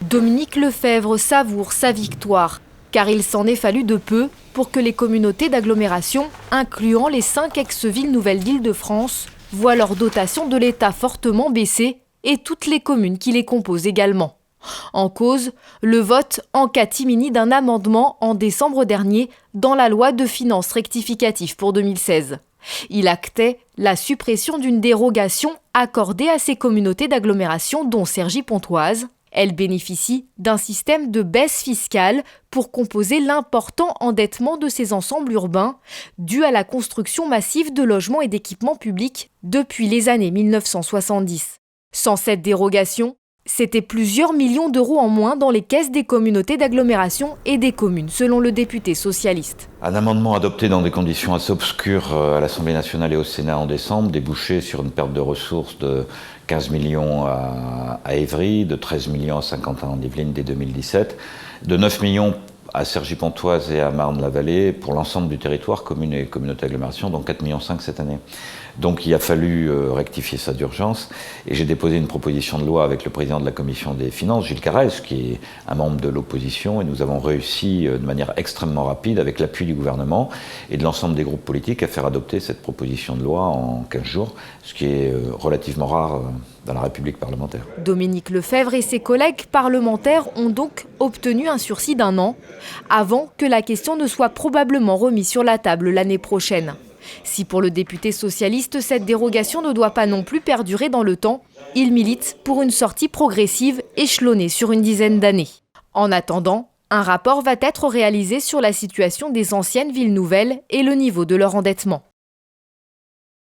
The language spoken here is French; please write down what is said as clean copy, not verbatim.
Dominique Lefebvre savoure sa victoire, car il s'en est fallu de peu pour que les communautés d'agglomération, incluant les 5 ex-villes nouvelles d'Île-de-France, voient leur dotation de l'État fortement baisser et toutes les communes qui les composent également. En cause, le vote en catimini d'un amendement en décembre dernier dans la loi de finances rectificative pour 2016. Il actait la suppression d'une dérogation accordée à ces communautés d'agglomération dont Cergy-Pontoise. Elle bénéficie d'un système de baisse fiscale pour composer l'important endettement de ces ensembles urbains dû à la construction massive de logements et d'équipements publics depuis les années 1970. Sans cette dérogation, c'était plusieurs millions d'euros en moins dans les caisses des communautés d'agglomération et des communes, selon le député socialiste. Un amendement adopté dans des conditions assez obscures à l'Assemblée nationale et au Sénat en décembre débouchait sur une perte de ressources de 15 millions à Évry, de 13 millions à Saint-Quentin-en-Yvelines dès 2017, de 9 millions à Cergy-Pontoise et à Marne-la-Vallée pour l'ensemble du territoire, communes et communautés d'agglomération, donc 4,5 millions cette année. Donc il a fallu rectifier ça d'urgence et j'ai déposé une proposition de loi avec le président de la commission des finances, Gilles Carrez, qui est un membre de l'opposition, et nous avons réussi de manière extrêmement rapide, avec l'appui du gouvernement et de l'ensemble des groupes politiques, à faire adopter cette proposition de loi en 15 jours, ce qui est relativement rare dans la République parlementaire. Dominique Lefebvre et ses collègues parlementaires ont donc obtenu un sursis d'1 an, avant que la question ne soit probablement remise sur la table l'année prochaine. Si pour le député socialiste, cette dérogation ne doit pas non plus perdurer dans le temps, il milite pour une sortie progressive échelonnée sur une dizaine d'années. En attendant, un rapport va être réalisé sur la situation des anciennes villes nouvelles et le niveau de leur endettement.